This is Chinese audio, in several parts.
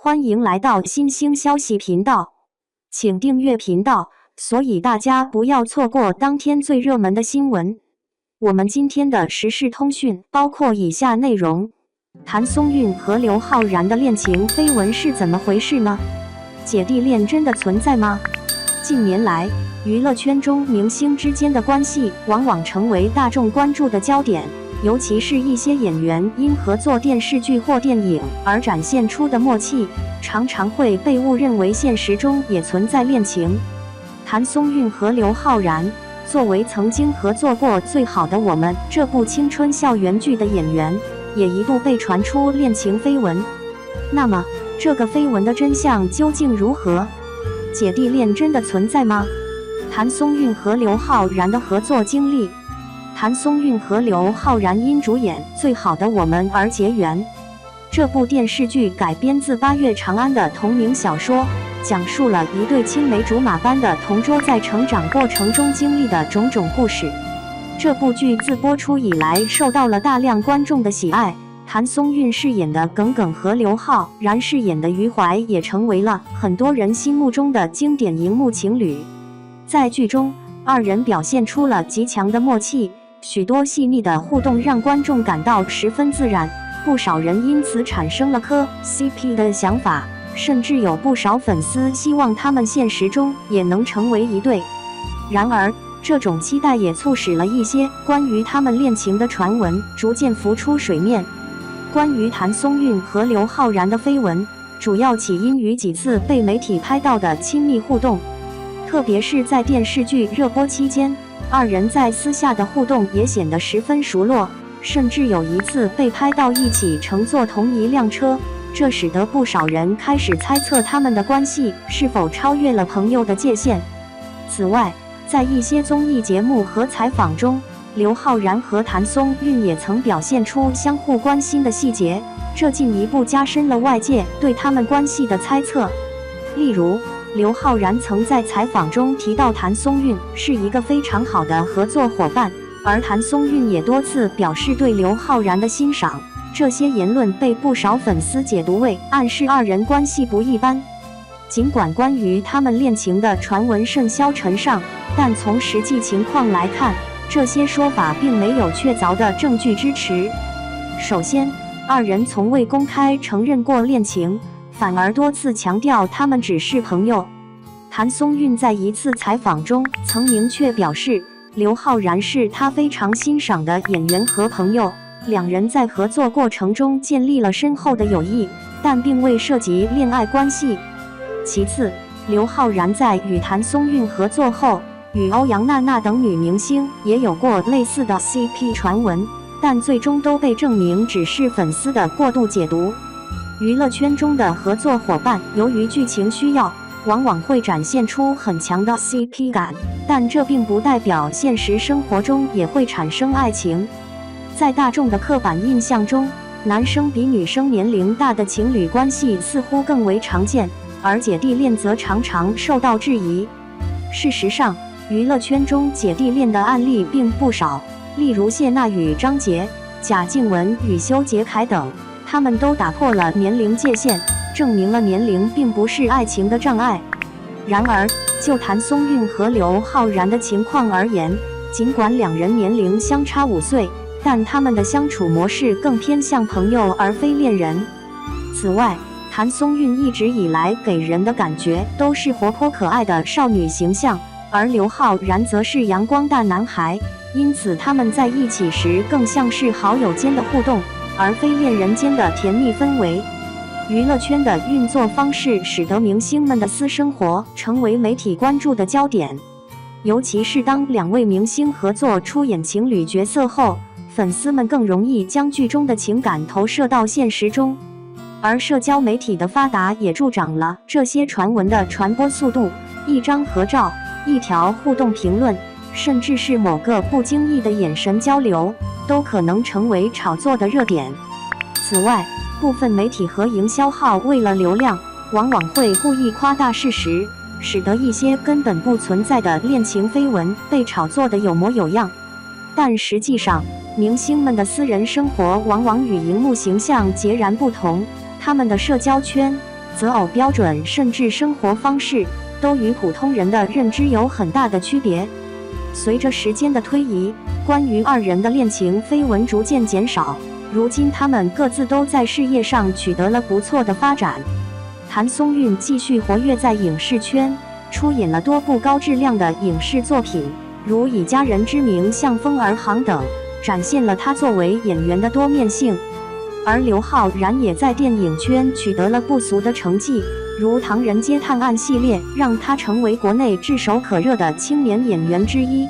欢迎来到新兴消息频道，请订阅频道，所以大家不要错过当天最热门的新闻。我们今天的时事通讯包括以下内容：谭松韵和刘昊然的恋情绯闻是怎么回事呢？姐弟恋真的存在吗？近年来，娱乐圈中明星之间的关系往往成为大众关注的焦点。尤其是一些演员因合作电视剧或电影而展现出的默契，常常会被误认为现实中也存在恋情。谭松韵和刘昊然作为曾经合作过《最好的我们》这部青春校园剧的演员，也一度被传出恋情绯闻。那么，这个绯闻的真相究竟如何？姐弟恋真的存在吗？谭松韵和刘昊然的合作经历。谭松韵和刘昊然因主演《最好的我们》而结缘。这部电视剧改编自八月长安的同名小说，讲述了一对青梅竹马般的同桌在成长过程中经历的种种故事。这部剧自播出以来受到了大量观众的喜爱，谭松韵饰演的耿耿和刘昊然饰演的余淮也成为了很多人心目中的经典荧幕情侣。在剧中，二人表现出了极强的默契，许多细腻的互动让观众感到十分自然，不少人因此产生了磕 CP 的想法，甚至有不少粉丝希望他们现实中也能成为一对。然而，这种期待也促使了一些关于他们恋情的传闻逐渐浮出水面。关于谭松韵和刘昊然的绯闻，主要起因于几次被媒体拍到的亲密互动，特别是在电视剧热播期间，二人在私下的互动也显得十分熟络，甚至有一次被拍到一起乘坐同一辆车，这使得不少人开始猜测他们的关系是否超越了朋友的界限。此外，在一些综艺节目和采访中，刘昊然和谭松韵也曾表现出相互关心的细节，这进一步加深了外界对他们关系的猜测。例如，刘昊然曾在采访中提到谭松韵是一个非常好的合作伙伴，而谭松韵也多次表示对刘昊然的欣赏。这些言论被不少粉丝解读为暗示二人关系不一般。尽管关于他们恋情的传闻甚嚣尘上，但从实际情况来看，这些说法并没有确凿的证据支持。首先，二人从未公开承认过恋情，反而多次强调他们只是朋友。谭松韵在一次采访中曾明确表示，刘昊然是他非常欣赏的演员和朋友，两人在合作过程中建立了深厚的友谊，但并未涉及恋爱关系。其次，刘昊然在与谭松韵合作后，与欧阳娜娜等女明星也有过类似的 CP 传闻，但最终都被证明只是粉丝的过度解读。娱乐圈中的合作伙伴由于剧情需要，往往会展现出很强的 CP 感，但这并不代表现实生活中也会产生爱情。在大众的刻板印象中，男生比女生年龄大的情侣关系似乎更为常见，而姐弟恋则常常受到质疑。事实上，娱乐圈中姐弟恋的案例并不少，例如谢娜与张杰、贾静雯与修杰楷等，他们都打破了年龄界限，证明了年龄并不是爱情的障碍。然而，就谭松韵和刘昊然的情况而言，尽管两人年龄相差5岁，但他们的相处模式更偏向朋友而非恋人。此外，谭松韵一直以来给人的感觉都是活泼可爱的少女形象，而刘昊然则是阳光大男孩，因此他们在一起时更像是好友间的互动，而非恋人间的甜蜜氛围。娱乐圈的运作方式使得明星们的私生活成为媒体关注的焦点，尤其是当两位明星合作出演情侣角色后，粉丝们更容易将剧中的情感投射到现实中。而社交媒体的发达也助长了这些传闻的传播速度，一张合照、一条互动评论，甚至是某个不经意的眼神交流，都可能成为炒作的热点。此外，部分媒体和营销号为了流量，往往会故意夸大事实，使得一些根本不存在的恋情绯闻被炒作得有模有样。但实际上，明星们的私人生活往往与荧幕形象截然不同，他们的社交圈、择偶标准甚至生活方式，都与普通人的认知有很大的区别。随着时间的推移，关于二人的恋情绯闻逐渐减少，如今他们各自都在事业上取得了不错的发展。谭松韵继续活跃在影视圈，出演了多部高质量的影视作品，如以家人之名向风而航等，展现了他作为演员的多面性。而刘昊然也在电影圈取得了不俗的成绩，如《唐人街探案》系列让他成为国内炙手可热的青年演员之一。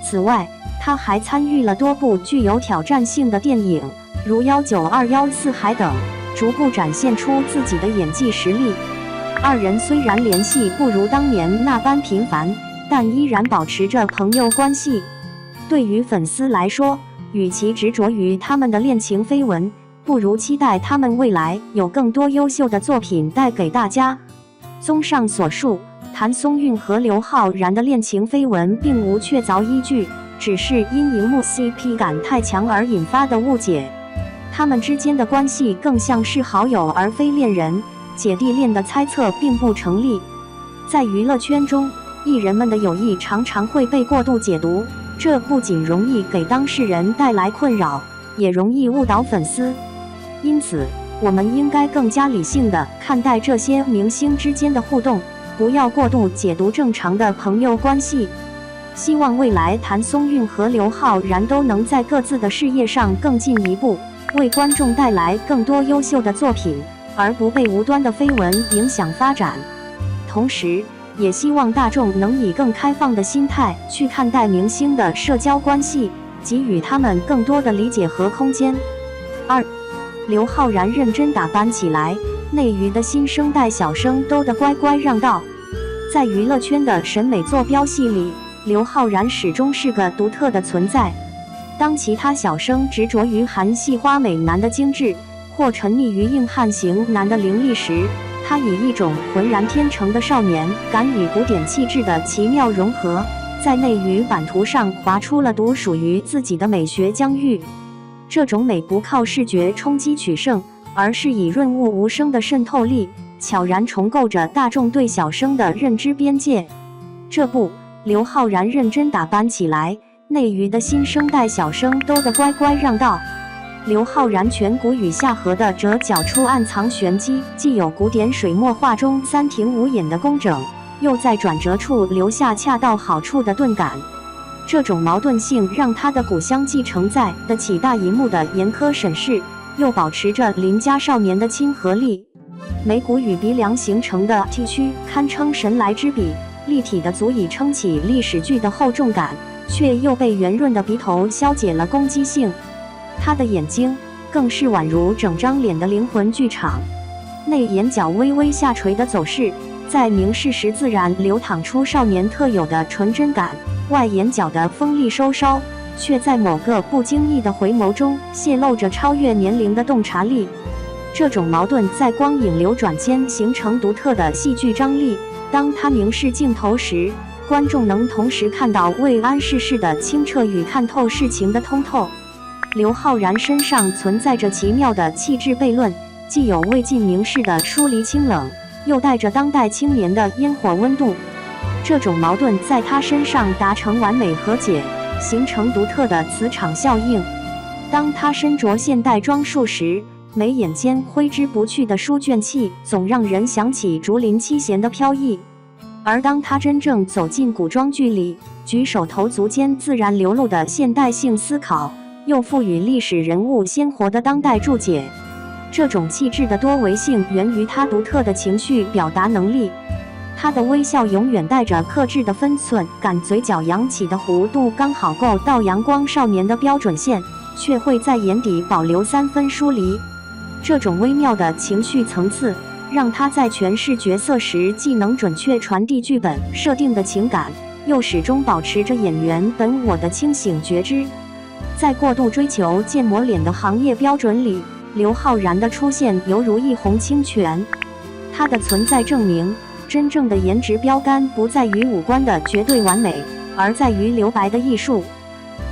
此外，他还参与了多部具有挑战性的电影，如《1921四海》等，逐步展现出自己的演技实力。二人虽然联系不如当年那般频繁，但依然保持着朋友关系。对于粉丝来说，与其执着于他们的恋情绯闻，不如期待他们未来有更多优秀的作品带给大家。综上所述，谭松韵和刘昊然的恋情绯闻并无确凿依据，只是因荧幕 CP 感太强而引发的误解。他们之间的关系更像是好友而非恋人，姐弟恋的猜测并不成立。在娱乐圈中，艺人们的友谊常常会被过度解读，这不仅容易给当事人带来困扰，也容易误导粉丝。因此，我们应该更加理性地看待这些明星之间的互动，不要过度解读正常的朋友关系。希望未来谭松韵和刘昊然都能在各自的事业上更进一步，为观众带来更多优秀的作品，而不被无端的绯闻影响发展。同时，也希望大众能以更开放的心态去看待明星的社交关系，给予他们更多的理解和空间。2. 刘昊然认真打扮起来，内娱的新生代小生都得乖乖让道。在娱乐圈的审美坐标系里，刘昊然始终是个独特的存在。当其他小生执着于韩系花美男的精致，或沉溺于硬汉型男的凌厉时，他以一种浑然天成的少年感与古典气质的奇妙融合，在内娱版图上划出了独属于自己的美学疆域。这种美不靠视觉冲击取胜，而是以润物无声的渗透力，悄然重构着大众对小生的认知边界。这部刘昊然认真打扮起来，内娱的新生代小生都得乖乖让道。刘昊然颧骨与下颌的折角处暗藏玄机，既有古典水墨画中三庭五眼的工整，又在转折处留下恰到好处的钝感。这种矛盾性让他的古香继承在得起大银幕的严苛审视，又保持着邻家少年的亲和力。眉骨与鼻梁形成的剃须堪称神来之笔，立体的足以撑起历史剧的厚重感，却又被圆润的鼻头消解了攻击性。他的眼睛更是宛如整张脸的灵魂剧场，内眼角微微下垂的走势，在凝视时自然流淌出少年特有的纯真感，外眼角的锋利收梢，却在某个不经意的回眸中泄露着超越年龄的洞察力。这种矛盾在光影流转间形成独特的戏剧张力，当他凝视镜头时，观众能同时看到未谙世事的清澈与看透事情的通透。刘昊然身上存在着奇妙的气质悖论，既有魏晋名士的疏离清冷，又带着当代青年的烟火温度。这种矛盾在他身上达成完美和解，形成独特的磁场效应。当他身着现代装束时，眉眼间挥之不去的书卷气总让人想起竹林七贤的飘逸，而当他真正走进古装剧里，举手投足间自然流露的现代性思考，又赋予历史人物鲜活的当代注解。这种气质的多维性源于他独特的情绪表达能力。他的微笑永远带着克制的分寸感，嘴角扬起的弧度刚好够到阳光少年的标准线，却会在眼底保留3分疏离。这种微妙的情绪层次，让他在诠释角色时既能准确传递剧本设定的情感，又始终保持着演员本我的清醒觉知。在过度追求建模脸的行业标准里，刘昊然的出现犹如一泓清泉。他的存在证明，真正的颜值标杆不在于五官的绝对完美，而在于留白的艺术。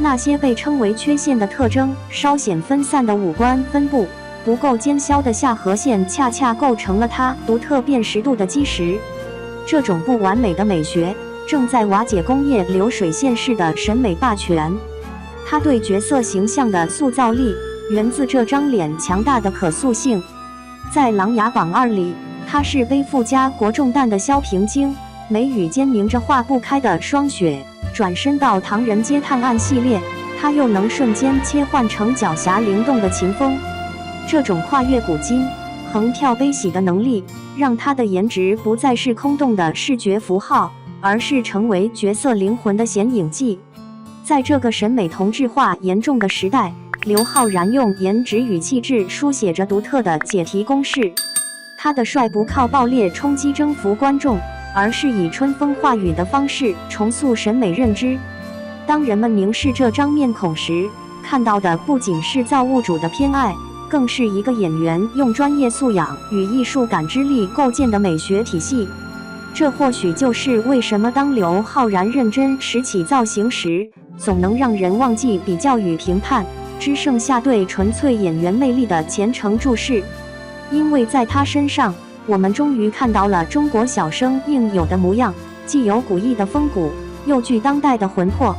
那些被称为缺陷的特征，稍显分散的五官分布，不够尖削的下颌线恰恰构成了他独特辨识度的基石。这种不完美的美学正在瓦解工业流水线式的审美霸权。他对角色形象的塑造力源自这张脸强大的可塑性。在《琅琊榜2》里，他是背负家国重担的萧平京，眉宇间凝着化不开的霜雪。转身到《唐人街探案》系列，他又能瞬间切换成狡黠灵动的秦风。这种跨越古今、横跳悲喜的能力，让他的颜值不再是空洞的视觉符号，而是成为角色灵魂的显影剂。在这个审美同质化严重的时代，刘昊然用颜值与气质书写着独特的解题公式。他的帅不靠爆裂冲击征服观众，而是以春风化雨的方式重塑审美认知。当人们凝视这张面孔时，看到的不仅是造物主的偏爱，更是一个演员用专业素养与艺术感知力构建的美学体系。这或许就是为什么当刘昊然认真拾起造型时，总能让人忘记比较与评判，只剩下对纯粹演员魅力的虔诚注视。因为在他身上，我们终于看到了中国小生应有的模样，既有古意的风骨，又具当代的魂魄。